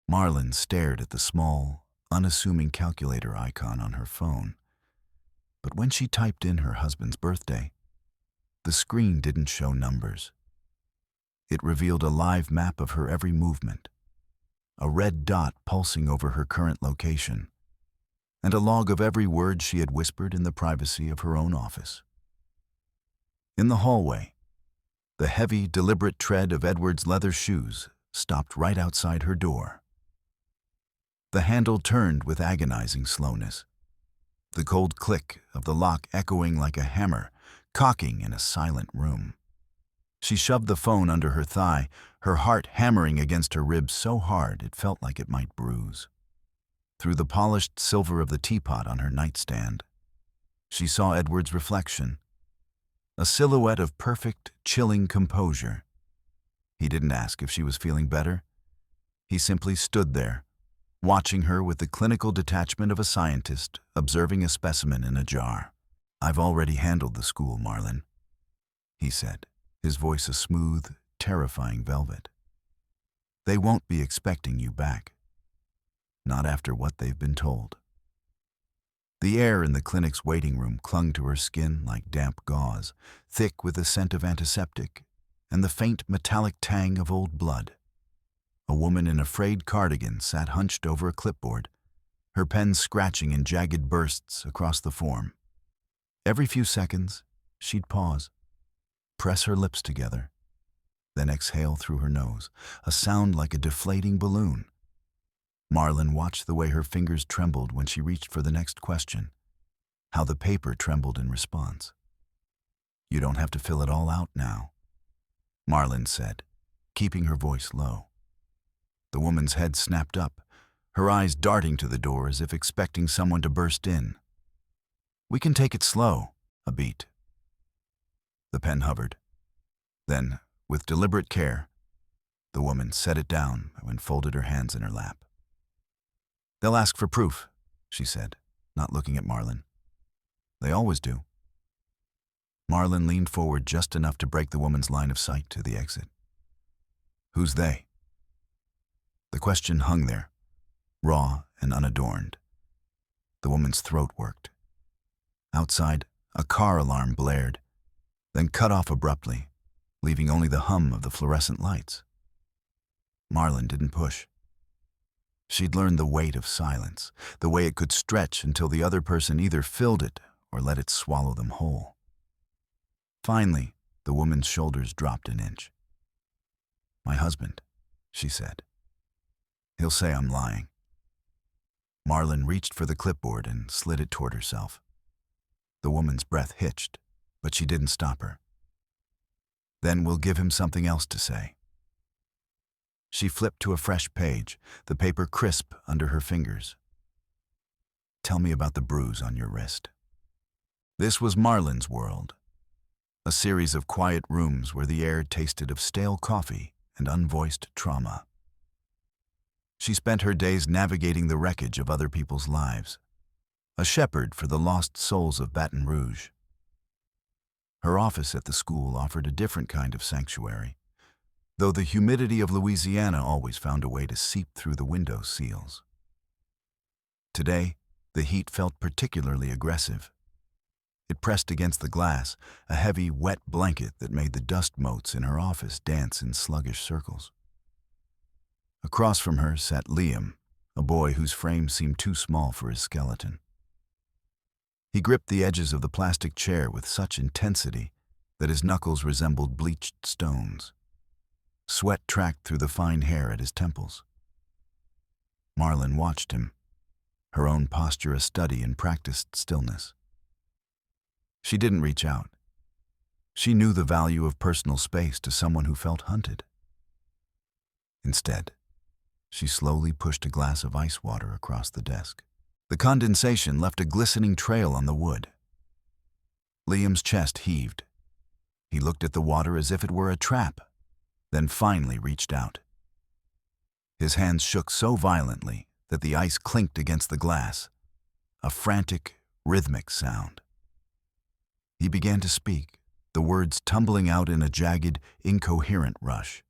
Marlin stared at the small, unassuming calculator icon on her phone. But when she typed in her husband's birthday, the screen didn't show numbers. It revealed a live map of her every movement, a red dot pulsing over her current location, and a log of every word she had whispered in the privacy of her own office. In the hallway, the heavy, deliberate tread of Edward's leather shoes stopped right outside her door. The handle turned with agonizing slowness, the cold click of the lock echoing like a hammer, cocking in a silent room. She shoved the phone under her thigh, her heart hammering against her ribs so hard it felt like it might bruise. Through the polished silver of the teapot on her nightstand, she saw Edward's reflection, a silhouette of perfect, chilling composure. He didn't ask if she was feeling better. He simply stood there, watching her with the clinical detachment of a scientist observing a specimen in a jar. "I've already handled the school, Marlin," he said, his voice a smooth, terrifying velvet. "They won't be expecting you back. Not after what they've been told." The air in the clinic's waiting room clung to her skin like damp gauze, thick with the scent of antiseptic and the faint metallic tang of old blood. A woman in a frayed cardigan sat hunched over a clipboard, her pen scratching in jagged bursts across the form. Every few seconds, she'd pause, press her lips together, then exhale through her nose, a sound like a deflating balloon. Marlin watched the way her fingers trembled when she reached for the next question, how the paper trembled in response. "You don't have to fill it all out now," Marlin said, keeping her voice low. The woman's head snapped up, her eyes darting to the door as if expecting someone to burst in. "We can take it slow, a beat." The pen hovered. Then, with deliberate care, the woman set it down and folded her hands in her lap. "They'll ask for proof," she said, not looking at Marlin. "They always do." Marlin leaned forward just enough to break the woman's line of sight to the exit. "Who's they?" The question hung there, raw and unadorned. The woman's throat worked. Outside, a car alarm blared, then cut off abruptly, leaving only the hum of the fluorescent lights. Marlin didn't push. She'd learned the weight of silence, the way it could stretch until the other person either filled it or let it swallow them whole. Finally, the woman's shoulders dropped an inch. "My husband," she said. "He'll say I'm lying." Marlin reached for the clipboard and slid it toward herself. The woman's breath hitched, but she didn't stop her. "Then we'll give him something else to say." She flipped to a fresh page, the paper crisp under her fingers. "Tell me about the bruise on your wrist." This was Marlin's world, a series of quiet rooms where the air tasted of stale coffee and unvoiced trauma. She spent her days navigating the wreckage of other people's lives, a shepherd for the lost souls of Baton Rouge. Her office at the school offered a different kind of sanctuary, though the humidity of Louisiana always found a way to seep through the window seals. Today, the heat felt particularly aggressive. It pressed against the glass, a heavy, wet blanket that made the dust motes in her office dance in sluggish circles. Across from her sat Liam, a boy whose frame seemed too small for his skeleton. He gripped the edges of the plastic chair with such intensity that his knuckles resembled bleached stones. Sweat tracked through the fine hair at his temples. Marlin watched him, her own posture a study in practiced stillness. She didn't reach out. She knew the value of personal space to someone who felt hunted. Instead, she slowly pushed a glass of ice water across the desk. The condensation left a glistening trail on the wood. Liam's chest heaved. He looked at the water as if it were a trap, then finally reached out. His hands shook so violently that the ice clinked against the glass, a frantic, rhythmic sound. He began to speak, the words tumbling out in a jagged, incoherent rush.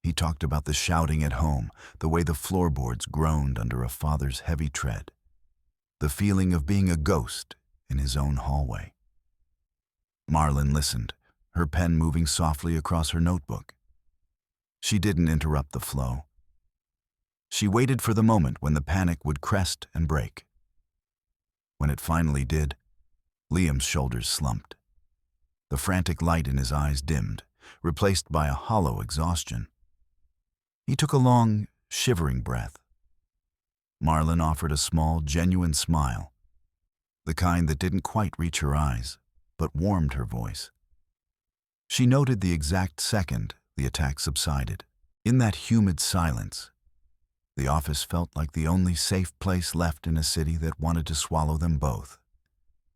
He talked about the shouting at home, the way the floorboards groaned under a father's heavy tread, the feeling of being a ghost in his own hallway. Marlin listened, her pen moving softly across her notebook. She didn't interrupt the flow. She waited for the moment when the panic would crest and break. When it finally did, Liam's shoulders slumped. The frantic light in his eyes dimmed, replaced by a hollow exhaustion. He took a long, shivering breath. Marlin offered a small, genuine smile, the kind that didn't quite reach her eyes, but warmed her voice. She noted the exact second the attack subsided. In that humid silence, the office felt like the only safe place left in a city that wanted to swallow them both.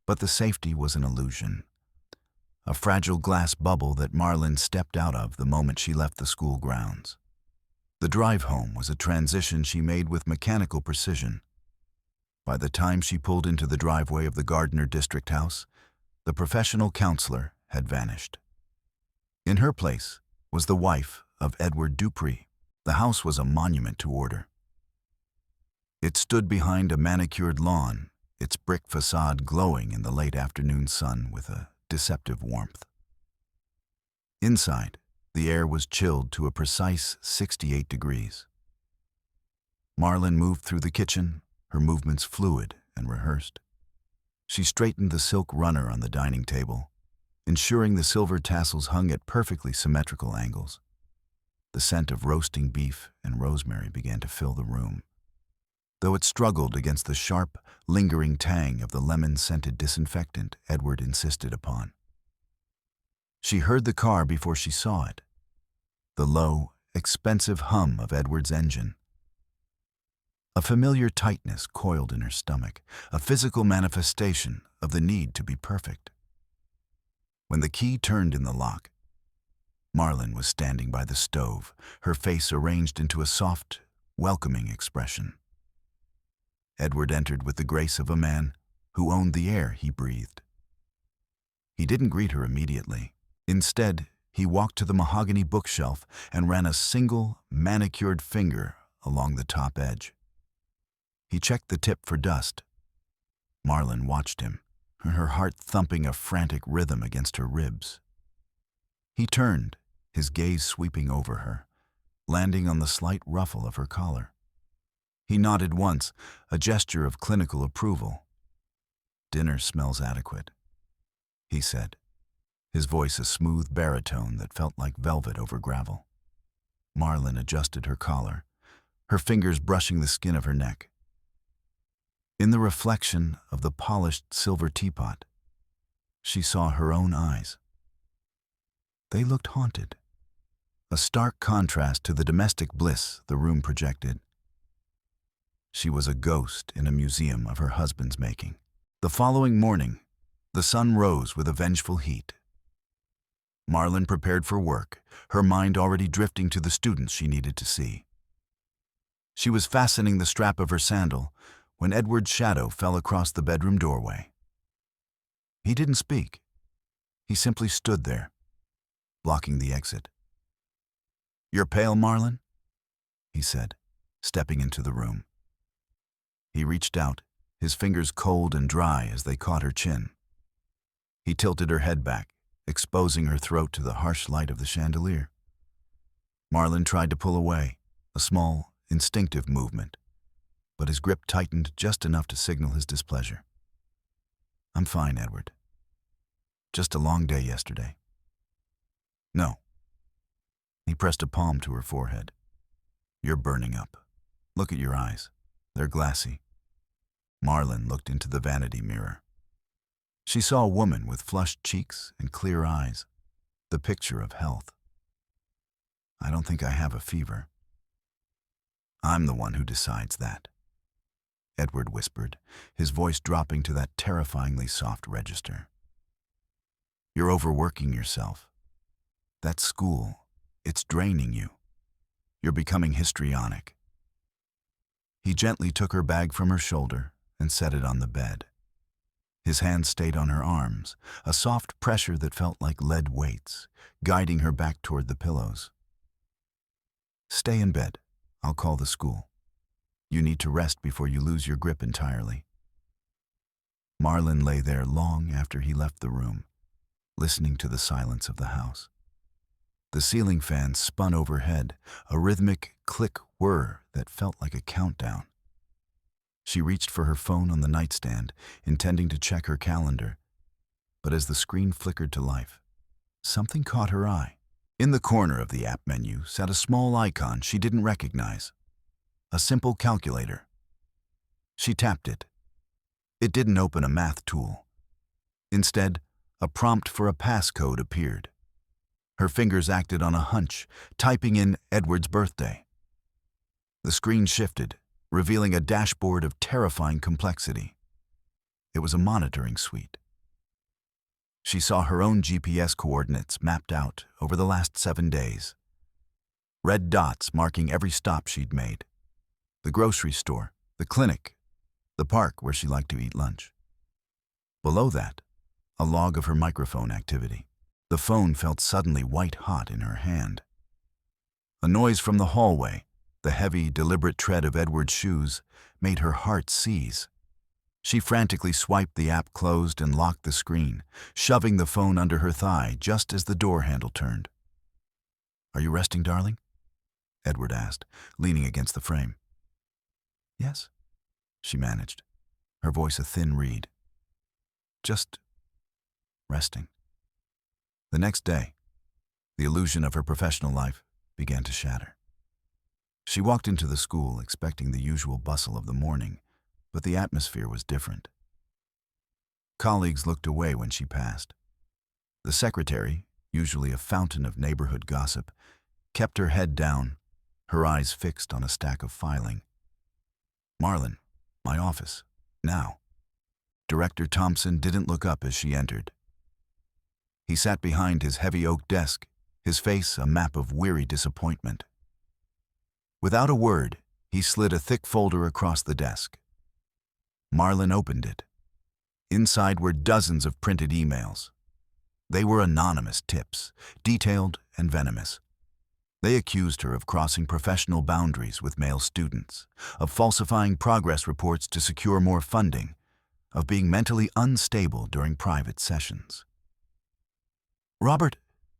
But the safety was an illusion, a fragile glass bubble that Marlin stepped out of the moment she left the school grounds. The drive home was a transition she made with mechanical precision. By the time she pulled into the driveway of the Gardner District House, the professional counselor had vanished. In her place was the wife of Edward Dupree. The house was a monument to order. It stood behind a manicured lawn, its brick facade glowing in the late afternoon sun with a deceptive warmth. Inside, the air was chilled to a precise 68 degrees. Marlin moved through the kitchen, her movements fluid and rehearsed. She straightened the silk runner on the dining table, ensuring the silver tassels hung at perfectly symmetrical angles. The scent of roasting beef and rosemary began to fill the room, though it struggled against the sharp, lingering tang of the lemon-scented disinfectant Edward insisted upon. She heard the car before she saw it, the low, expensive hum of Edward's engine. A familiar tightness coiled in her stomach, a physical manifestation of the need to be perfect. When the key turned in the lock, Marlin was standing by the stove, her face arranged into a soft, welcoming expression. Edward entered with the grace of a man who owned the air he breathed. He didn't greet her immediately. Instead, he walked to the mahogany bookshelf and ran a single, manicured finger along the top edge. He checked the tip for dust. Marlin watched him, her heart thumping a frantic rhythm against her ribs. He turned, his gaze sweeping over her, landing on the slight ruffle of her collar. He nodded once, a gesture of clinical approval. "Dinner smells adequate," he said, his voice a smooth baritone that felt like velvet over gravel. Marlin adjusted her collar, her fingers brushing the skin of her neck. In the reflection of the polished silver teapot, she saw her own eyes. They looked haunted, a stark contrast to the domestic bliss the room projected. She was a ghost in a museum of her husband's making. The following morning, the sun rose with a vengeful heat. Marlin prepared for work, her mind already drifting to the students she needed to see. She was fastening the strap of her sandal when Edward's shadow fell across the bedroom doorway. He didn't speak. He simply stood there, blocking the exit. "You're pale, Marlin?" he said, stepping into the room. He reached out, his fingers cold and dry as they caught her chin. He tilted her head back, exposing her throat to the harsh light of the chandelier. Marlin tried to pull away, a small, instinctive movement, but his grip tightened just enough to signal his displeasure. "I'm fine, Edward. Just a long day yesterday." "No." He pressed a palm to her forehead. "You're burning up. Look at your eyes. They're glassy." Marlin looked into the vanity mirror. She saw a woman with flushed cheeks and clear eyes, the picture of health. "I don't think I have a fever." "I'm the one who decides that," Edward whispered, his voice dropping to that terrifyingly soft register. "You're overworking yourself. That school, it's draining you. You're becoming histrionic." He gently took her bag from her shoulder and set it on the bed. His hand stayed on her arms, a soft pressure that felt like lead weights, guiding her back toward the pillows. Stay in bed. I'll call the school. You need to rest before you lose your grip entirely. Marlin lay there long after he left the room, listening to the silence of the house. The ceiling fan spun overhead, a rhythmic click-whir that felt like a countdown. She reached for her phone on the nightstand, intending to check her calendar. But as the screen flickered to life, something caught her eye. In the corner of the app menu sat a small icon she didn't recognize. A simple calculator. She tapped it. It didn't open a math tool. Instead, a prompt for a passcode appeared. Her fingers acted on a hunch, typing in Edward's birthday. The screen shifted, revealing a dashboard of terrifying complexity. It was a monitoring suite. She saw her own GPS coordinates mapped out over the last 7 days. Red dots marking every stop she'd made. The grocery store, the clinic, the park where she liked to eat lunch. Below that, a log of her microphone activity. The phone felt suddenly white-hot in her hand. A noise from the hallway, the heavy, deliberate tread of Edward's shoes, made her heart seize. She frantically swiped the app closed and locked the screen, shoving the phone under her thigh just as the door handle turned. "Are you resting, darling?" Edward asked, leaning against the frame. "Yes," she managed, her voice a thin reed. "Just resting." The next day, the illusion of her professional life began to shatter. She walked into the school expecting the usual bustle of the morning, but the atmosphere was different. Colleagues looked away when she passed. The secretary, usually a fountain of neighborhood gossip, kept her head down, her eyes fixed on a stack of filing. "Marlin, my office, now." Director Thompson didn't look up as she entered. He sat behind his heavy oak desk, his face a map of weary disappointment. Without a word, he slid a thick folder across the desk. Marlin opened it. Inside were dozens of printed emails. They were anonymous tips, detailed and venomous. They accused her of crossing professional boundaries with male students, of falsifying progress reports to secure more funding, of being mentally unstable during private sessions. "Robert,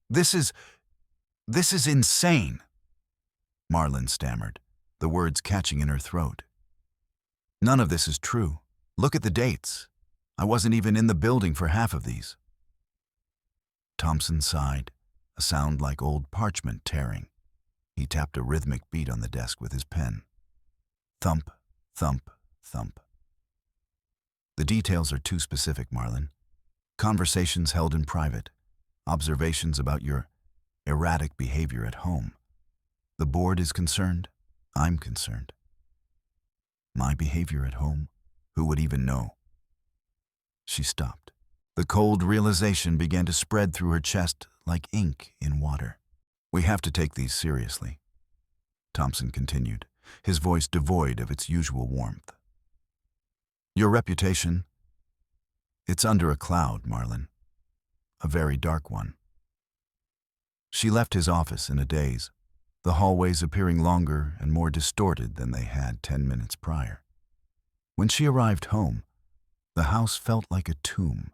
this is insane," Marlin stammered, the words catching in her throat. "None of this is true. Look at the dates. I wasn't even in the building for half of these." Thompson sighed, a sound like old parchment tearing. He tapped a rhythmic beat on the desk with his pen. Thump, thump, thump. "The details are too specific, Marlin. Conversations held in private. Observations about your erratic behavior at home. The board is concerned. I'm concerned." "My behavior at home? Who would even know?" She stopped. The cold realization began to spread through her chest like ink in water. "We have to take these seriously," Thompson continued, his voice devoid of its usual warmth. "Your reputation, it's under a cloud, Marlin. A very dark one." She left his office in a daze, the hallways appearing longer and more distorted than they had 10 minutes prior. When she arrived home, the house felt like a tomb.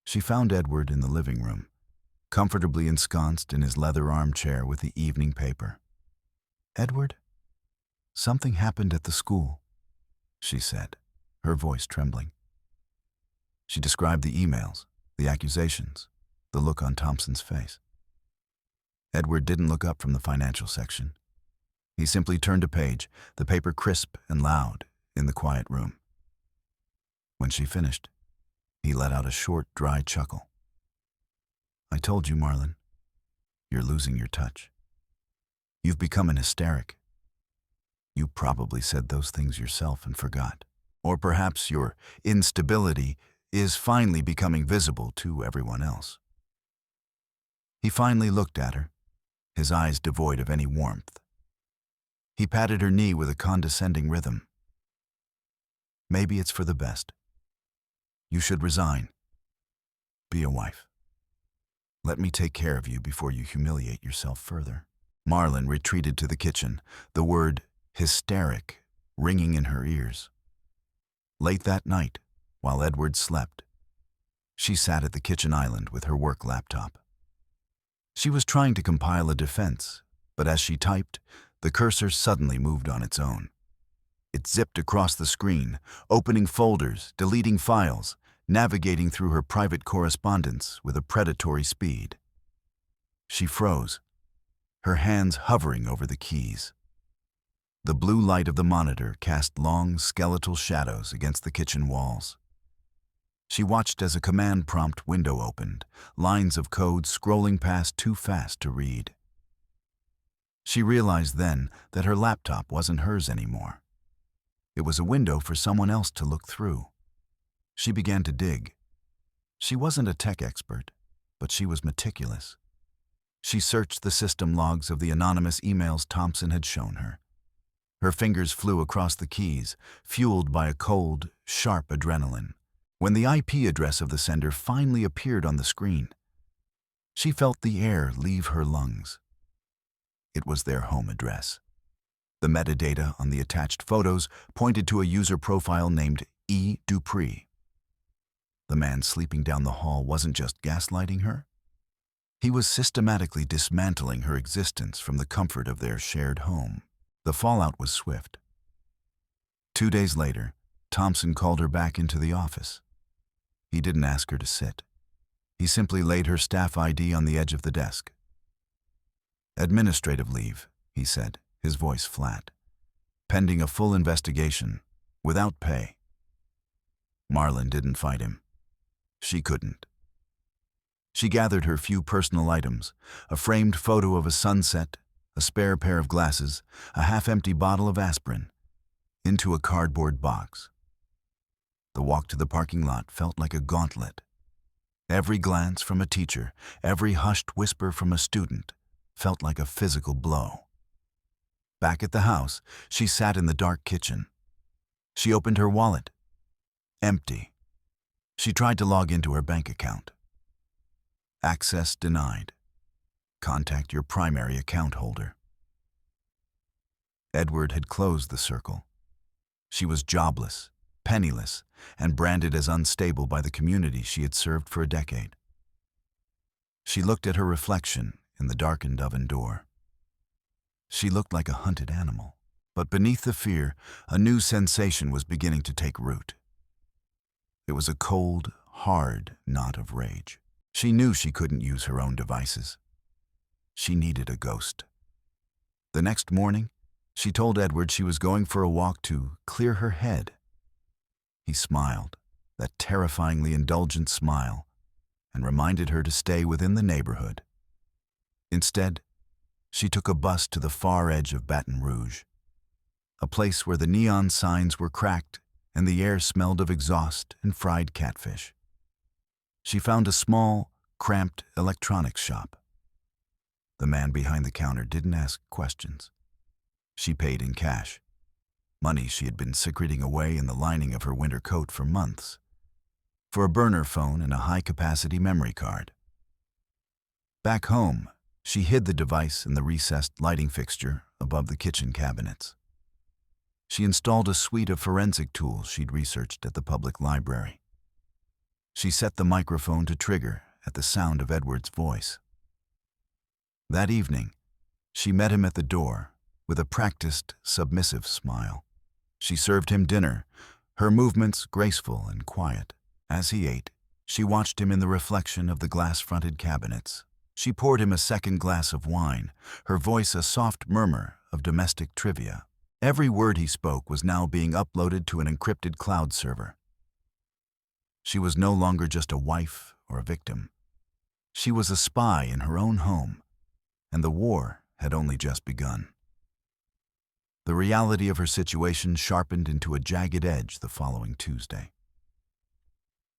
She found Edward in the living room, comfortably ensconced in his leather armchair with the evening paper. "Edward, something happened at the school," she said, her voice trembling. She described the emails, the accusations, the look on Thompson's face. Edward didn't look up from the financial section. He simply turned a page, the paper crisp and loud, in the quiet room. When she finished, he let out a short, dry chuckle. "I told you, Marlin, you're losing your touch. You've become an hysteric. You probably said those things yourself and forgot. Or perhaps your instability is finally becoming visible to everyone else." He finally looked at her, his eyes devoid of any warmth. He patted her knee with a condescending rhythm. "Maybe it's for the best. You should resign. Be a wife. Let me take care of you before you humiliate yourself further." Marlin retreated to the kitchen, the word hysteric ringing in her ears. Late that night, while Edward slept, she sat at the kitchen island with her work laptop. She was trying to compile a defense, but as she typed, the cursor suddenly moved on its own. It zipped across the screen, opening folders, deleting files, navigating through her private correspondence with a predatory speed. She froze, her hands hovering over the keys. The blue light of the monitor cast long, skeletal shadows against the kitchen walls. She watched as a command prompt window opened, lines of code scrolling past too fast to read. She realized then that her laptop wasn't hers anymore. It was a window for someone else to look through. She began to dig. She wasn't a tech expert, but she was meticulous. She searched the system logs of the anonymous emails Thompson had shown her. Her fingers flew across the keys, fueled by a cold, sharp adrenaline. When the IP address of the sender finally appeared on the screen, she felt the air leave her lungs. It was their home address. The metadata on the attached photos pointed to a user profile named E. Dupree. The man sleeping down the hall wasn't just gaslighting her. He was systematically dismantling her existence from the comfort of their shared home. The fallout was swift. 2 days later, Thompson called her back into the office. He didn't ask her to sit. He simply laid her staff ID on the edge of the desk. "Administrative leave," he said, his voice flat. "Pending a full investigation, without pay." Marlin didn't fight him. She couldn't. She gathered her few personal items, a framed photo of a sunset, a spare pair of glasses, a half-empty bottle of aspirin, into a cardboard box. The walk to the parking lot felt like a gauntlet. Every glance from a teacher, every hushed whisper from a student, felt like a physical blow. Back at the house, she sat in the dark kitchen. She opened her wallet. Empty. She tried to log into her bank account. Access denied. Contact your primary account holder. Edward had closed the circle. She was jobless, penniless, and branded as unstable by the community she had served for a decade. She looked at her reflection in the darkened oven door. She looked like a hunted animal, but beneath the fear, a new sensation was beginning to take root. It was a cold, hard knot of rage. She knew she couldn't use her own devices. She needed a ghost. The next morning, she told Edward she was going for a walk to clear her head. He smiled, that terrifyingly indulgent smile, and reminded her to stay within the neighborhood. Instead, she took a bus to the far edge of Baton Rouge, a place where the neon signs were cracked and the air smelled of exhaust and fried catfish. She found a small, cramped electronics shop. The man behind the counter didn't ask questions. She paid in cash, money she had been secreting away in the lining of her winter coat for months, for a burner phone and a high-capacity memory card. Back home, she hid the device in the recessed lighting fixture above the kitchen cabinets. She installed a suite of forensic tools she'd researched at the public library. She set the microphone to trigger at the sound of Edward's voice. That evening, she met him at the door with a practiced, submissive smile. She served him dinner, her movements graceful and quiet. As he ate, she watched him in the reflection of the glass-fronted cabinets. She poured him a second glass of wine, her voice a soft murmur of domestic trivia. Every word he spoke was now being uploaded to an encrypted cloud server. She was no longer just a wife or a victim. She was a spy in her own home, and the war had only just begun. The reality of her situation sharpened into a jagged edge the following Tuesday.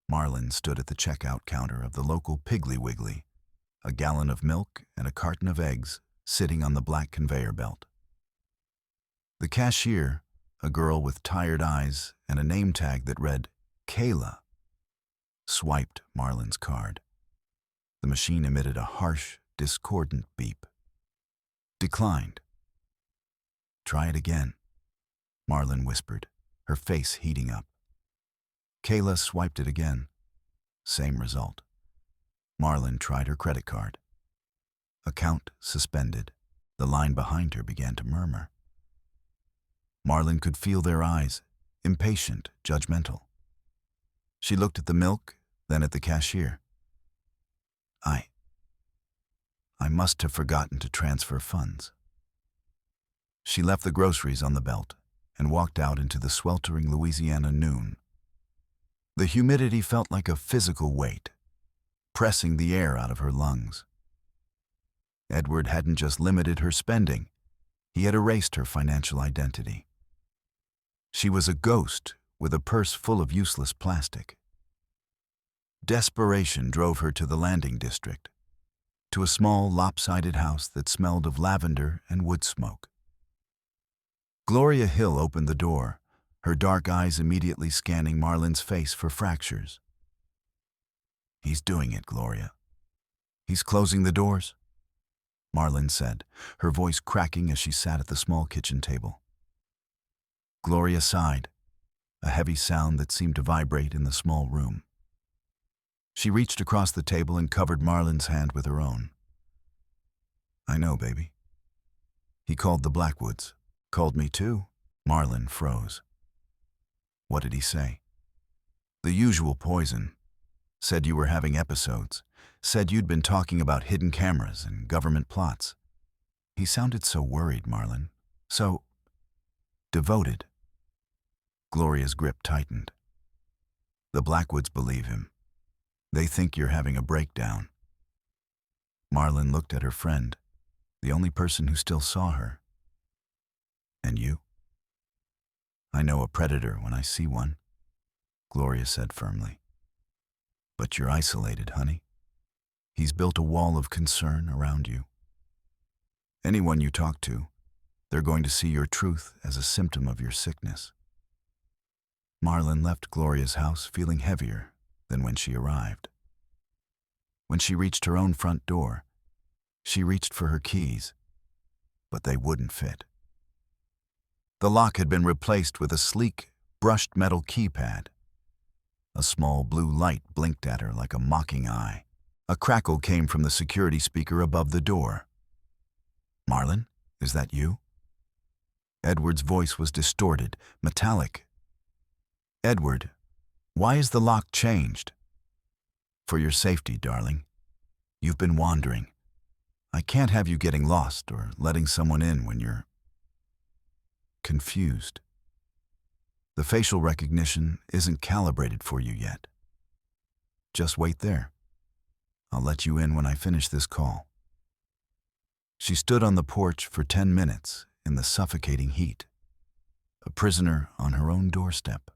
Marlin stood at the checkout counter of the local Piggly Wiggly, a gallon of milk and a carton of eggs sitting on the black conveyor belt. The cashier, a girl with tired eyes and a name tag that read Kayla, swiped Marlin's card. The machine emitted a harsh, discordant beep. Declined. Try it again, Marlin whispered, her face heating up. Kayla swiped it again. Same result. Marlin tried her credit card. Account suspended. The line behind her began to murmur. Marlin could feel their eyes, impatient, judgmental. She looked at the milk, then at the cashier. I must have forgotten to transfer funds. She left the groceries on the belt and walked out into the sweltering Louisiana noon. The humidity felt like a physical weight, pressing the air out of her lungs. Edward hadn't just limited her spending, he had erased her financial identity. She was a ghost with a purse full of useless plastic. Desperation drove her to the landing district, to a small, lopsided house that smelled of lavender and wood smoke. Gloria Hill opened the door, her dark eyes immediately scanning Marlin's face for fractures. "He's doing it, Gloria. He's closing the doors," Marlin said, her voice cracking as she sat at the small kitchen table. Gloria sighed, a heavy sound that seemed to vibrate in the small room. She reached across the table and covered Marlin's hand with her own. "I know, baby. He called the Blackwoods. Called me too." Marlin froze. "What did he say?" "The usual poison. Said you were having episodes. Said you'd been talking about hidden cameras and government plots." He sounded so worried, Marlin. So devoted. Gloria's grip tightened. "The Blackwoods believe him. They think you're having a breakdown." Marlin looked at her friend, the only person who still saw her. "And you?" "I know a predator when I see one," Gloria said firmly. "But you're isolated, honey. He's built a wall of concern around you. Anyone you talk to, they're going to see your truth as a symptom of your sickness." Marlin left Gloria's house feeling heavier than when she arrived. When she reached her own front door, she reached for her keys, but they wouldn't fit. The lock had been replaced with a sleek, brushed metal keypad. A small blue light blinked at her like a mocking eye. A crackle came from the security speaker above the door. "Marlin, is that you?" Edward's voice was distorted, metallic. "Edward, why is the lock changed?" "For your safety, darling. You've been wandering. I can't have you getting lost or letting someone in when you're confused. The facial recognition isn't calibrated for you yet. Just wait there. I'll let you in when I finish this call." She stood on the porch for 10 minutes in the suffocating heat, a prisoner on her own doorstep,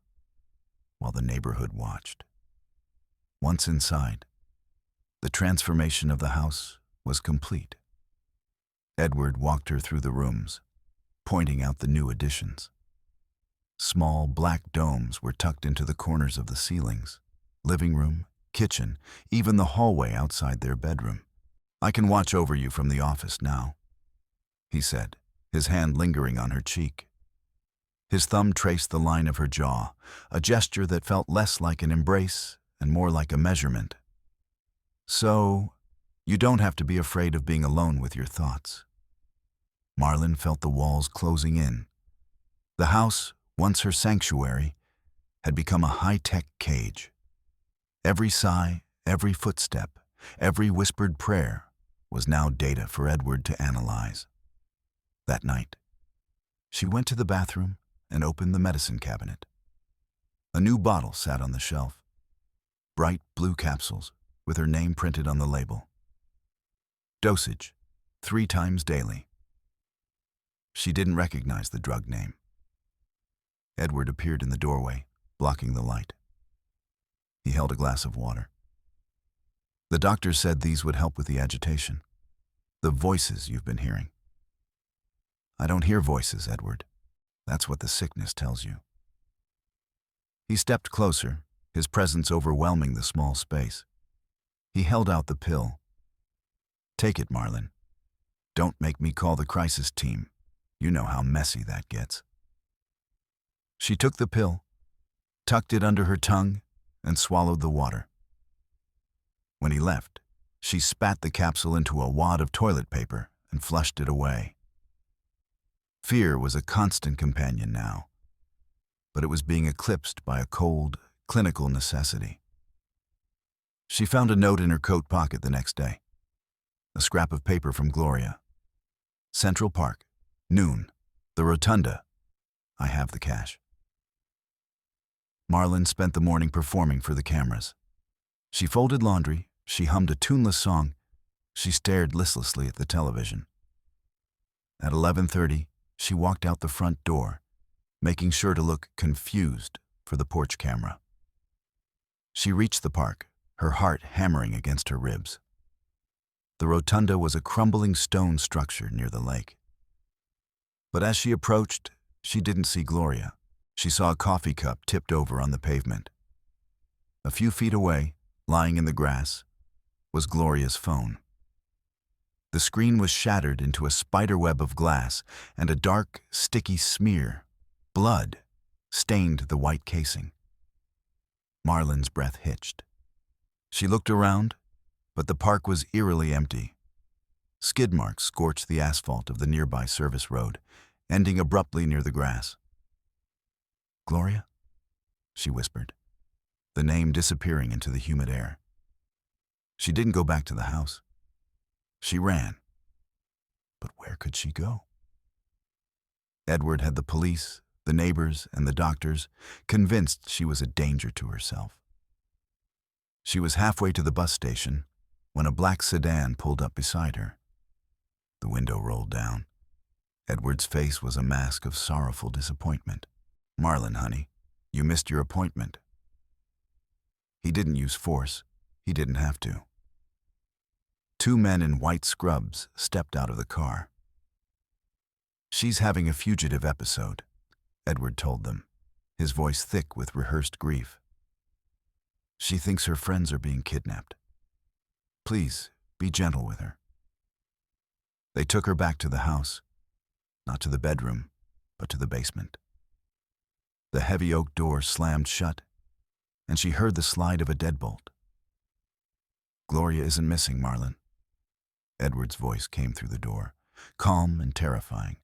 while the neighborhood watched. Once inside, the transformation of the house was complete. Edward walked her through the rooms, pointing out the new additions. Small black domes were tucked into the corners of the ceilings, living room, kitchen, even the hallway outside their bedroom. "I can watch over you from the office now," he said, his hand lingering on her cheek. His thumb traced the line of her jaw, a gesture that felt less like an embrace and more like a measurement. "So, you don't have to be afraid of being alone with your thoughts." Marlin felt the walls closing in. The house, once her sanctuary, had become a high-tech cage. Every sigh, every footstep, every whispered prayer was now data for Edward to analyze. That night, she went to the bathroom and opened the medicine cabinet. A new bottle sat on the shelf. Bright blue capsules with her name printed on the label. Dosage, 3 times daily. She didn't recognize the drug name. Edward appeared in the doorway, blocking the light. He held a glass of water. "The doctor said these would help with the agitation. The voices you've been hearing." "I don't hear voices, Edward. That's what the sickness tells you." He stepped closer, his presence overwhelming the small space. He held out the pill. "Take it, Marlin. Don't make me call the crisis team. You know how messy that gets. She took the pill, tucked it under her tongue, and swallowed the water. When he left, she spat the capsule into a wad of toilet paper and flushed it away. Fear was a constant companion now, but it was being eclipsed by a cold, clinical necessity. She found a note in her coat pocket the next day. A scrap of paper from Gloria. Central Park, noon, the Rotunda. I have the cash. Marlin spent the morning performing for the cameras. She folded laundry, she hummed a tuneless song, she stared listlessly at the television. At 11:30, she walked out the front door, making sure to look confused for the porch camera. She reached the park, her heart hammering against her ribs. The Rotunda was a crumbling stone structure near the lake. But as she approached, she didn't see Gloria. She saw a coffee cup tipped over on the pavement. A few feet away, lying in the grass, was Gloria's phone. The screen was shattered into a spiderweb of glass, and a dark, sticky smear, blood, stained the white casing. Marlin's breath hitched. She looked around, but the park was eerily empty. Skid marks scorched the asphalt of the nearby service road, ending abruptly near the grass. "Gloria?" she whispered, the name disappearing into the humid air. She didn't go back to the house. She ran. But where could she go? Edward had the police, the neighbors, and the doctors convinced she was a danger to herself. She was halfway to the bus station when a black sedan pulled up beside her. The window rolled down. Edward's face was a mask of sorrowful disappointment. "Marlin, honey, you missed your appointment." He didn't use force. He didn't have to. Two men in white scrubs stepped out of the car. "She's having a fugitive episode," Edward told them, his voice thick with rehearsed grief. "She thinks her friends are being kidnapped. Please, be gentle with her." They took her back to the house, not to the bedroom, but to the basement. The heavy oak door slammed shut, and she heard the slide of a deadbolt. "Gloria isn't missing, Marlin." Edward's voice came through the door, calm and terrifying.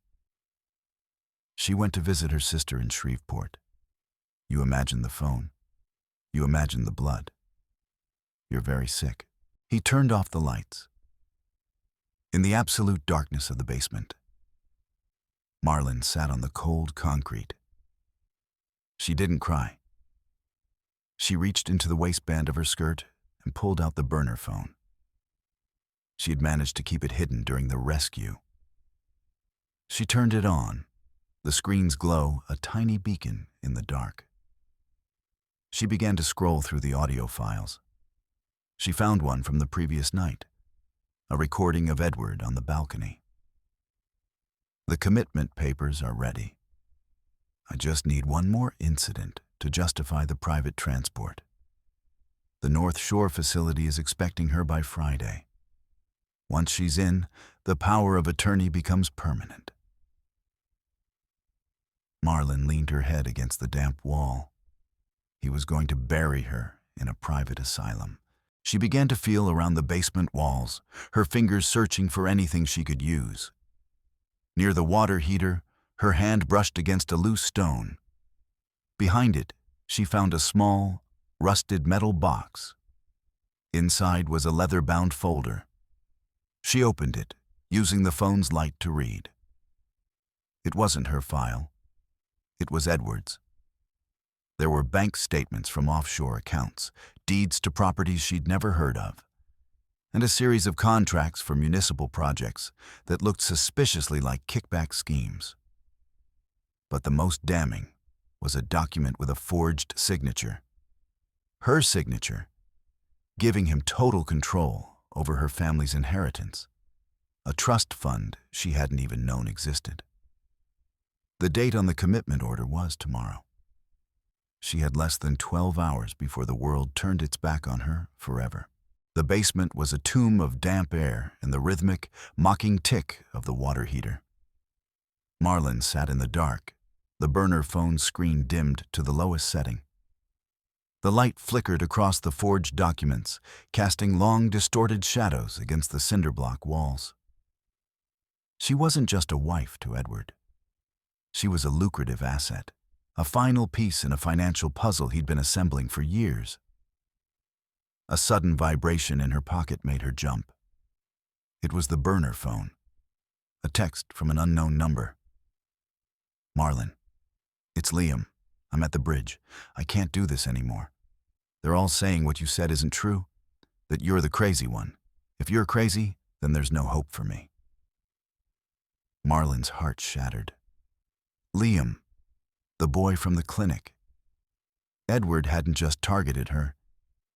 "She went to visit her sister in Shreveport. You imagine the phone. You imagine the blood. You're very sick." He turned off the lights. In the absolute darkness of the basement, Marlin sat on the cold concrete. She didn't cry. She reached into the waistband of her skirt and pulled out the burner phone. She had managed to keep it hidden during the rescue. She turned it on, the screen's glow a tiny beacon in the dark. She began to scroll through the audio files. She found one from the previous night, a recording of Edward on the balcony. "The commitment papers are ready. I just need one more incident to justify the private transport. The North Shore facility is expecting her by Friday. Once she's in, the power of attorney becomes permanent." Marlin leaned her head against the damp wall. He was going to bury her in a private asylum. She began to feel around the basement walls, her fingers searching for anything she could use. Near the water heater, her hand brushed against a loose stone. Behind it, she found a small, rusted metal box. Inside was a leather-bound folder. She opened it, using the phone's light to read. It wasn't her file. It was Edward's. There were bank statements from offshore accounts, deeds to properties she'd never heard of, and a series of contracts for municipal projects that looked suspiciously like kickback schemes. But the most damning was a document with a forged signature. Her signature, giving him total control over her family's inheritance, a trust fund she hadn't even known existed. The date on the commitment order was tomorrow. She had less than 12 hours before the world turned its back on her forever. The basement was a tomb of damp air and the rhythmic, mocking tick of the water heater. Marlin sat in the dark, the burner phone screen dimmed to the lowest setting. The light flickered across the forged documents, casting long, distorted shadows against the cinder block walls. She wasn't just a wife to Edward. She was a lucrative asset, a final piece in a financial puzzle he'd been assembling for years. A sudden vibration in her pocket made her jump. It was the burner phone. A text from an unknown number. "Marlin, it's Liam. I'm at the bridge. I can't do this anymore. They're all saying what you said isn't true, that you're the crazy one. If you're crazy, then there's no hope for me." Marlin's heart shattered. Liam, the boy from the clinic. Edward hadn't just targeted her.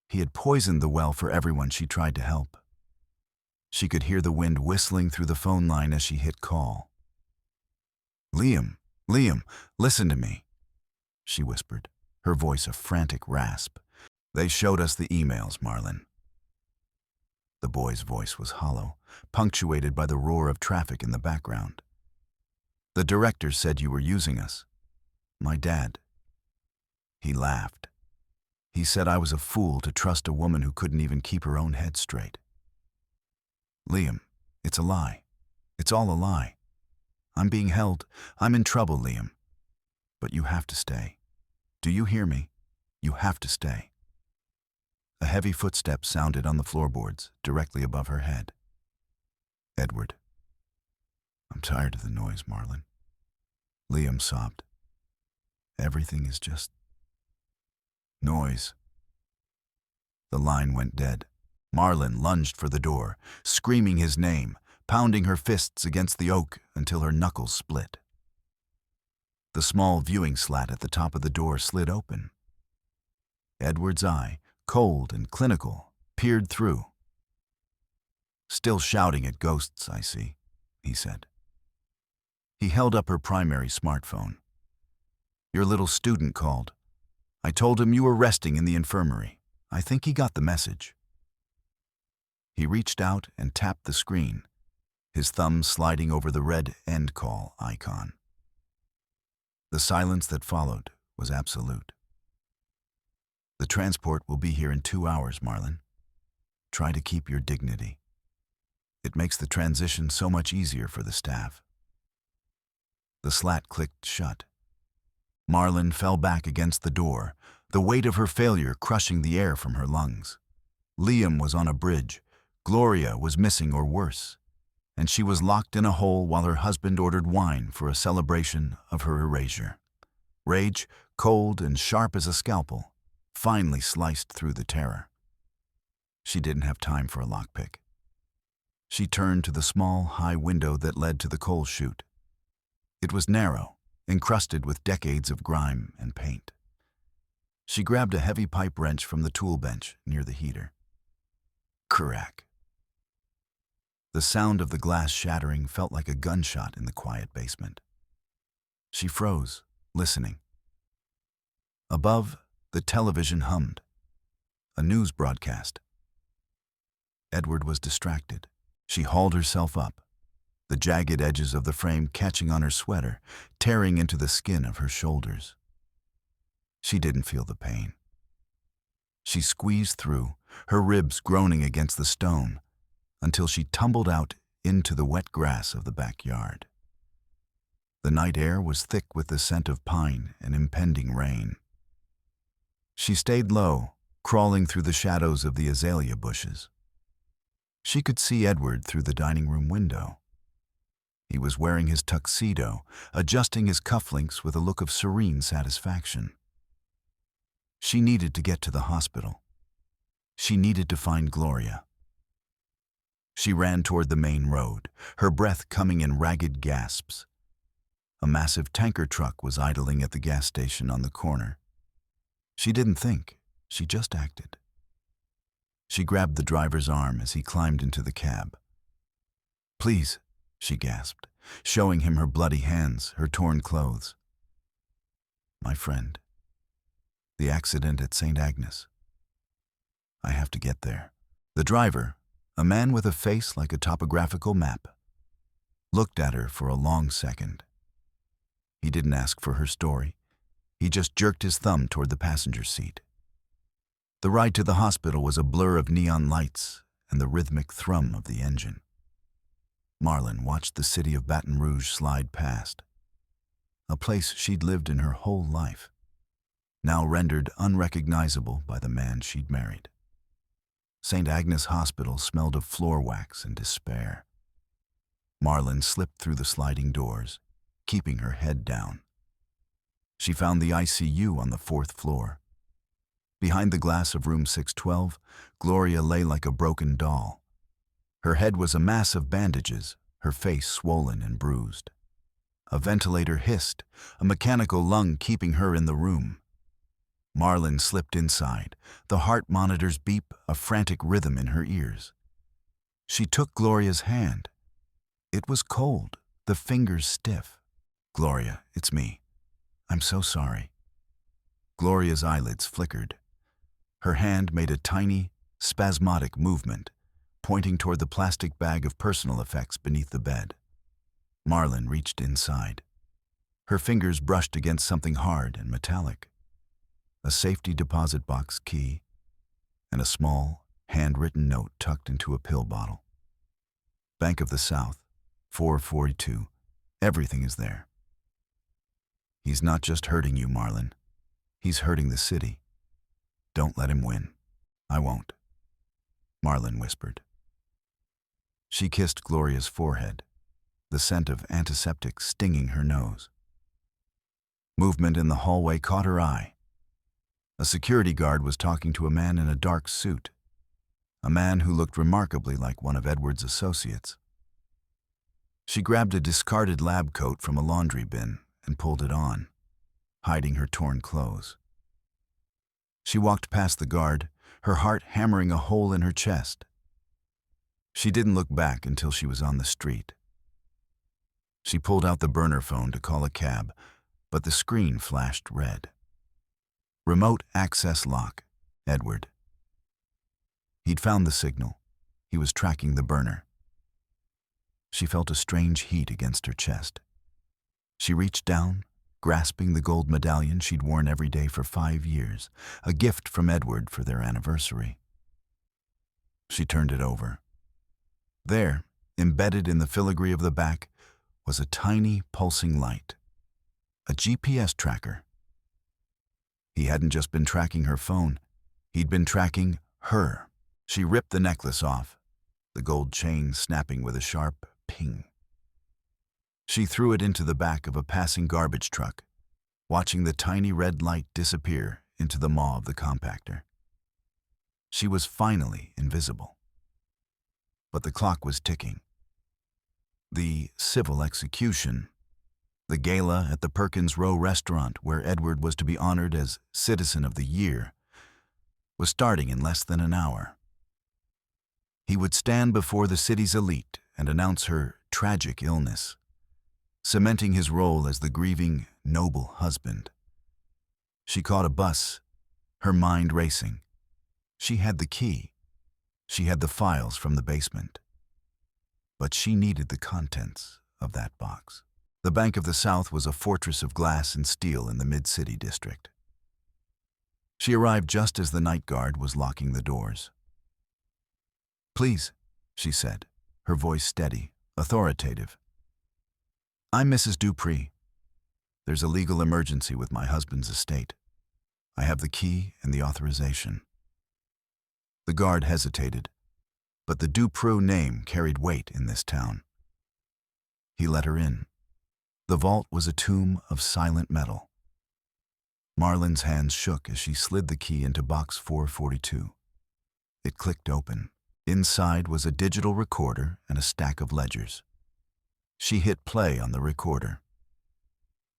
He had poisoned the well for everyone she tried to help. She could hear the wind whistling through the phone line as she hit call. "Liam, Liam, listen to me," she whispered, her voice a frantic rasp. "They showed us the emails, Marlin." The boy's voice was hollow, punctuated by the roar of traffic in the background. "The director said you were using us. My dad." He laughed. "He said I was a fool to trust a woman who couldn't even keep her own head straight." "Liam, it's a lie. It's all a lie. I'm being held. I'm in trouble, Liam. But you have to stay. Do you hear me? You have to stay." A heavy footstep sounded on the floorboards, directly above her head. "Edward, I'm tired of the noise, Marlin." Liam sobbed. "Everything is just noise." The line went dead. Marlin lunged for the door, screaming his name, pounding her fists against the oak until her knuckles split. The small viewing slat at the top of the door slid open. Edward's eye, cold and clinical, peered through. "Still shouting at ghosts, I see," he said. He held up her primary smartphone. "Your little student called. I told him you were resting in the infirmary. I think he got the message." He reached out and tapped the screen, his thumb sliding over the red end call icon. The silence that followed was absolute. "The transport will be here in 2 hours, Marlin. Try to keep your dignity. It makes the transition so much easier for the staff." The slat clicked shut. Marlin fell back against the door, the weight of her failure crushing the air from her lungs. Liam was on a bridge, Gloria was missing or worse, and she was locked in a hole while her husband ordered wine for a celebration of her erasure. Rage, cold and sharp as a scalpel, finally sliced through the terror. She didn't have time for a lockpick. She turned to the small, high window that led to the coal chute. It was narrow, encrusted with decades of grime and paint. She grabbed a heavy pipe wrench from the tool bench near the heater. Crack. The sound of the glass shattering felt like a gunshot in the quiet basement. She froze, listening. Above, the television hummed. A news broadcast. Edward was distracted. She hauled herself up, the jagged edges of the frame catching on her sweater, tearing into the skin of her shoulders. She didn't feel the pain. She squeezed through, her ribs groaning against the stone, until she tumbled out into the wet grass of the backyard. The night air was thick with the scent of pine and impending rain. She stayed low, crawling through the shadows of the azalea bushes. She could see Edward through the dining room window. He was wearing his tuxedo, adjusting his cufflinks with a look of serene satisfaction. She needed to get to the hospital. She needed to find Gloria. She ran toward the main road, her breath coming in ragged gasps. A massive tanker truck was idling at the gas station on the corner. She didn't think, she just acted. She grabbed the driver's arm as he climbed into the cab. "Please," she gasped, showing him her bloody hands, her torn clothes. "My friend. The accident at St. Agnes. I have to get there." The driver, a man with a face like a topographical map, looked at her for a long second. He didn't ask for her story. He just jerked his thumb toward the passenger seat. The ride to the hospital was a blur of neon lights and the rhythmic thrum of the engine. Marlin watched the city of Baton Rouge slide past, a place she'd lived in her whole life, now rendered unrecognizable by the man she'd married. St. Agnes Hospital smelled of floor wax and despair. Marlin slipped through the sliding doors, keeping her head down. She found the ICU on the 4th floor. Behind the glass of room 612, Gloria lay like a broken doll. Her head was a mass of bandages, her face swollen and bruised. A ventilator hissed, a mechanical lung keeping her in the room. Marlin slipped inside, the heart monitors beep a frantic rhythm in her ears. She took Gloria's hand. It was cold, the fingers stiff. "Gloria, it's me. I'm so sorry." Gloria's eyelids flickered. Her hand made a tiny, spasmodic movement, pointing toward the plastic bag of personal effects beneath the bed. Marlin reached inside. Her fingers brushed against something hard and metallic. A safety deposit box key, and a small, handwritten note tucked into a pill bottle. "Bank of the South, 442. Everything is there." "He's not just hurting you, Marlin. He's hurting the city. Don't let him win." "I won't," Marlin whispered. She kissed Gloria's forehead, the scent of antiseptic stinging her nose. Movement in the hallway caught her eye. A security guard was talking to a man in a dark suit, a man who looked remarkably like one of Edward's associates. She grabbed a discarded lab coat from a laundry bin and pulled it on, hiding her torn clothes. She walked past the guard, her heart hammering a hole in her chest. She didn't look back until she was on the street. She pulled out the burner phone to call a cab, but the screen flashed red. "Remote access lock, Edward." He'd found the signal. He was tracking the burner. She felt a strange heat against her chest. She reached down, grasping the gold medallion she'd worn every day for 5 years, a gift from Edward for their anniversary. She turned it over. There, embedded in the filigree of the back, was a tiny pulsing light, a GPS tracker. He hadn't just been tracking her phone, he'd been tracking her. She ripped the necklace off, the gold chain snapping with a sharp ping. She threw it into the back of a passing garbage truck, watching the tiny red light disappear into the maw of the compactor. She was finally invisible. But the clock was ticking. The civil execution, the gala at the Perkins Row restaurant where Edward was to be honored as Citizen of the Year, was starting in less than an hour. He would stand before the city's elite and announce her tragic illness, cementing his role as the grieving, noble husband. She caught a bus, her mind racing. She had the key. She had the files from the basement. But she needed the contents of that box. The Bank of the South was a fortress of glass and steel in the mid-city district. She arrived just as the night guard was locking the doors. "Please," she said, her voice steady, authoritative. "I'm Mrs. Dupree. There's a legal emergency with my husband's estate. I have the key and the authorization." The guard hesitated, but the Dupree name carried weight in this town. He let her in. The vault was a tomb of silent metal. Marlin's hands shook as she slid the key into box 442. It clicked open. Inside was a digital recorder and a stack of ledgers. She hit play on the recorder.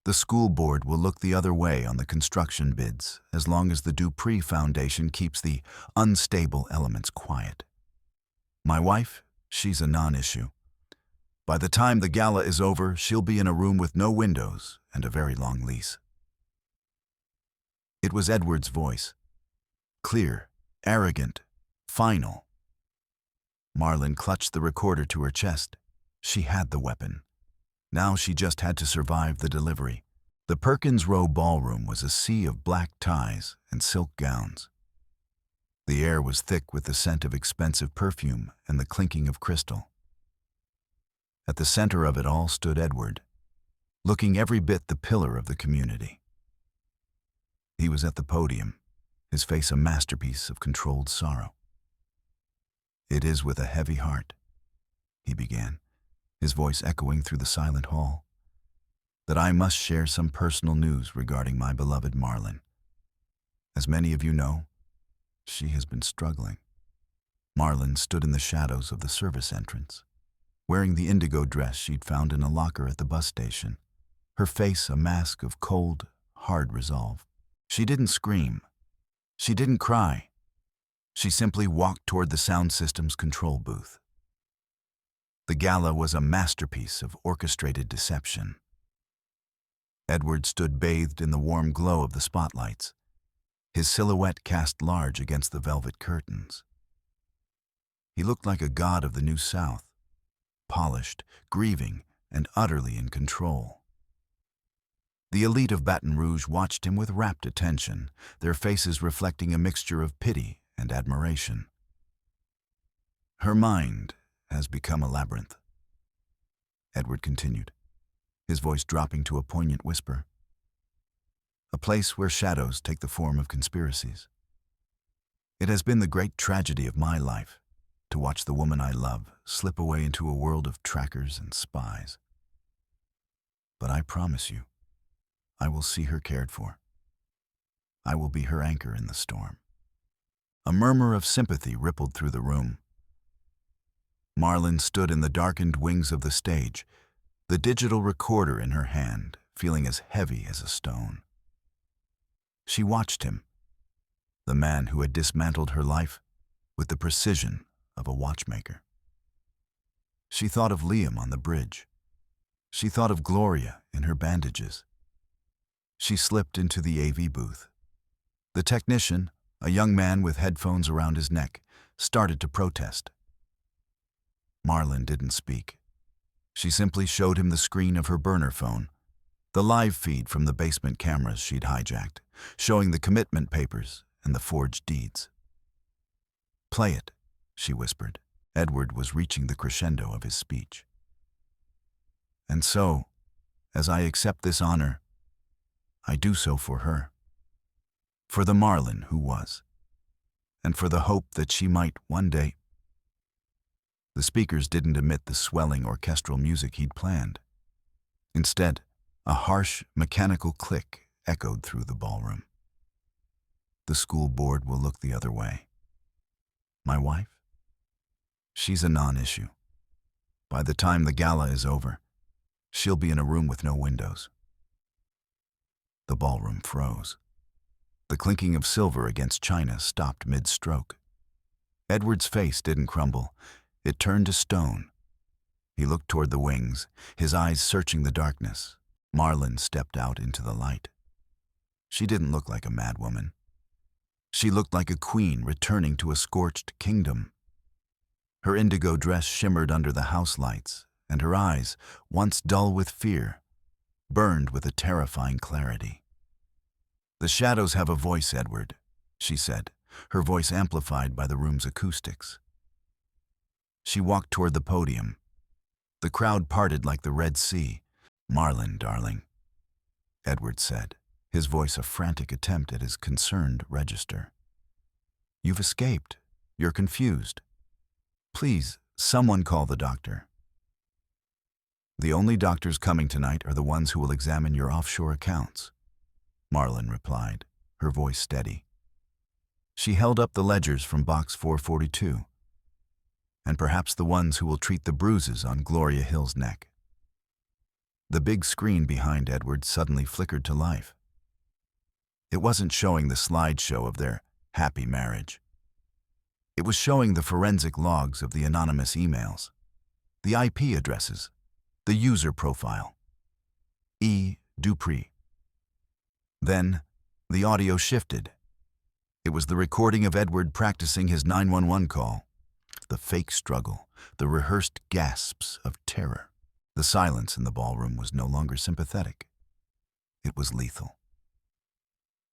"The school board will look the other way on the construction bids as long as the Dupree Foundation keeps the unstable elements quiet. My wife, she's a non-issue. By the time the gala is over, she'll be in a room with no windows and a very long lease." It was Edward's voice. Clear, arrogant, final. Marlin clutched the recorder to her chest. She had the weapon. Now she just had to survive the delivery. The Perkins Row ballroom was a sea of black ties and silk gowns. The air was thick with the scent of expensive perfume and the clinking of crystal. At the center of it all stood Edward, looking every bit the pillar of the community. He was at the podium, his face a masterpiece of controlled sorrow. "It is with a heavy heart," he began, his voice echoing through the silent hall, "that I must share some personal news regarding my beloved Marlin. As many of you know, she has been struggling." Marlin stood in the shadows of the service entrance, wearing the indigo dress she'd found in a locker at the bus station, her face a mask of cold, hard resolve. She didn't scream. She didn't cry. She simply walked toward the sound system's control booth. The gala was a masterpiece of orchestrated deception. Edward stood bathed in the warm glow of the spotlights, his silhouette cast large against the velvet curtains. He looked like a god of the New South, polished, grieving, and utterly in control. The elite of Baton Rouge watched him with rapt attention, their faces reflecting a mixture of pity and admiration. "Her mind has become a labyrinth," Edward continued, his voice dropping to a poignant whisper. "A place where shadows take the form of conspiracies. It has been the great tragedy of my life to watch the woman I love slip away into a world of trackers and spies. But I promise you, I will see her cared for. I will be her anchor in the storm." A murmur of sympathy rippled through the room. Marlin stood in the darkened wings of the stage, the digital recorder in her hand, feeling as heavy as a stone. She watched him, the man who had dismantled her life with the precision of a watchmaker. She thought of Liam on the bridge. She thought of Gloria in her bandages. She slipped into the AV booth. The technician, a young man with headphones around his neck, started to protest. Marlin didn't speak. She simply showed him the screen of her burner phone, the live feed from the basement cameras she'd hijacked, showing the commitment papers and the forged deeds. "Play it," she whispered. Edward was reaching the crescendo of his speech. "And so, as I accept this honor, I do so for her. For the Marlin who was, and for the hope that she might one day." The speakers didn't emit the swelling orchestral music he'd planned. Instead, a harsh, mechanical click echoed through the ballroom. "The school board will look the other way. My wife? She's a non-issue. By the time the gala is over, she'll be in a room with no windows." The ballroom froze. The clinking of silver against china stopped mid-stroke. Edward's face didn't crumble. It turned to stone. He looked toward the wings, his eyes searching the darkness. Marlin stepped out into the light. She didn't look like a madwoman. She looked like a queen returning to a scorched kingdom. Her indigo dress shimmered under the house lights, and her eyes, once dull with fear, burned with a terrifying clarity. "The shadows have a voice, Edward," she said, her voice amplified by the room's acoustics. She walked toward the podium. The crowd parted like the Red Sea. "Marlin, darling," Edward said, his voice a frantic attempt at his concerned register. "You've escaped. You're confused. Please, someone call the doctor." "The only doctors coming tonight are the ones who will examine your offshore accounts," Marlin replied, her voice steady. She held up the ledgers from box 442, "and perhaps the ones who will treat the bruises on Gloria Hill's neck." The big screen behind Edward suddenly flickered to life. It wasn't showing the slideshow of their happy marriage. It was showing the forensic logs of the anonymous emails, the IP addresses, the user profile. E. Dupree. Then, the audio shifted. It was the recording of Edward practicing his 911 call. the fake struggle, the rehearsed gasps of terror. The silence in the ballroom was no longer sympathetic. It was lethal.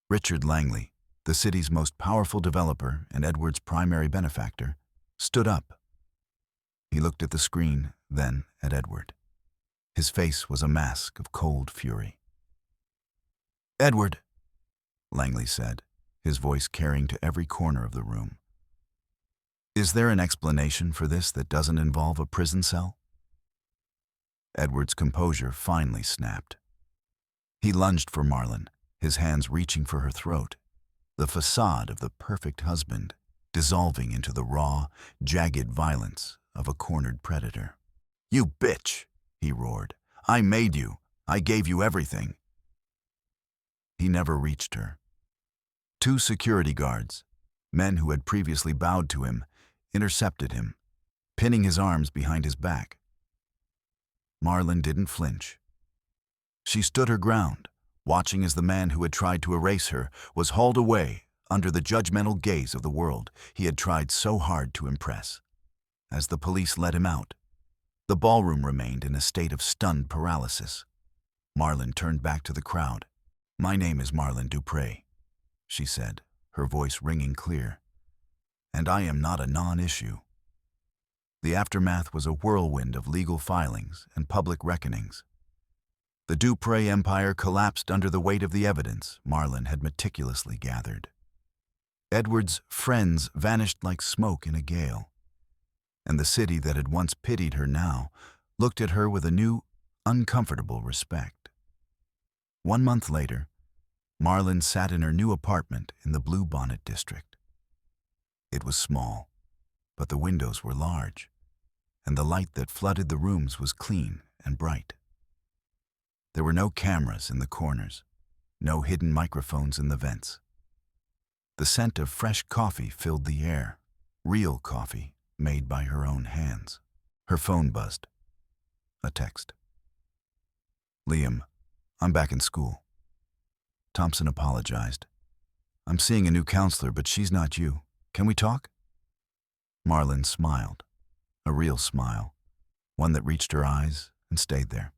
Richard Langley, the city's most powerful developer and Edward's primary benefactor, stood up. He looked at the screen, then at Edward. His face was a mask of cold fury. "Edward," Langley said, his voice carrying to every corner of the room. "Is there an explanation for this that doesn't involve a prison cell?" Edward's composure finally snapped. He lunged for Marlin, his hands reaching for her throat, the facade of the perfect husband dissolving into the raw, jagged violence of a cornered predator. "You bitch!" he roared. "I made you. I gave you everything." He never reached her. Two security guards, men who had previously bowed to him, intercepted him, pinning his arms behind his back. Marlin didn't flinch. She stood her ground, watching as the man who had tried to erase her was hauled away under the judgmental gaze of the world he had tried so hard to impress. As the police let him out, the ballroom remained in a state of stunned paralysis. Marlin turned back to the crowd. "My name is Marlin Dupré," she said, her voice ringing clear. "And I am not a non-issue." The aftermath was a whirlwind of legal filings and public reckonings. The Dupré empire collapsed under the weight of the evidence Marlin had meticulously gathered. Edward's friends vanished like smoke in a gale, and the city that had once pitied her now looked at her with a new, uncomfortable respect. 1 month later, Marlin sat in her new apartment in the Blue Bonnet district. It was small, but the windows were large, and the light that flooded the rooms was clean and bright. There were no cameras in the corners, no hidden microphones in the vents. The scent of fresh coffee filled the air, real coffee made by her own hands. Her phone buzzed. A text. "Liam, I'm back in school." Thompson apologized. "I'm seeing a new counselor, but she's not you. Can we talk?" Marlin smiled, a real smile, one that reached her eyes and stayed there.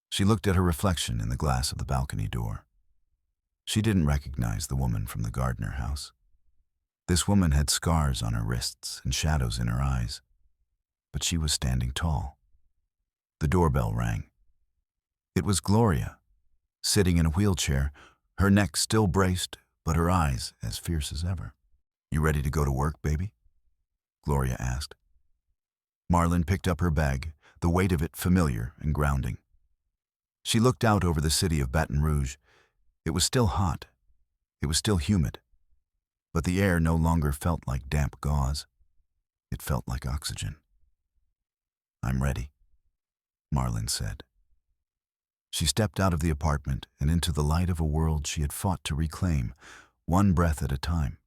She looked at her reflection in the glass of the balcony door. She didn't recognize the woman from the Gardner house. This woman had scars on her wrists and shadows in her eyes, but she was standing tall. The doorbell rang. It was Gloria, sitting in a wheelchair, her neck still braced, but her eyes as fierce as ever. "You ready to go to work, baby?" Gloria asked. Marlin picked up her bag, the weight of it familiar and grounding. She looked out over the city of Baton Rouge. It was still hot. It was still humid. But the air no longer felt like damp gauze. It felt like oxygen. "I'm ready," Marlin said. She stepped out of the apartment and into the light of a world she had fought to reclaim, one breath at a time.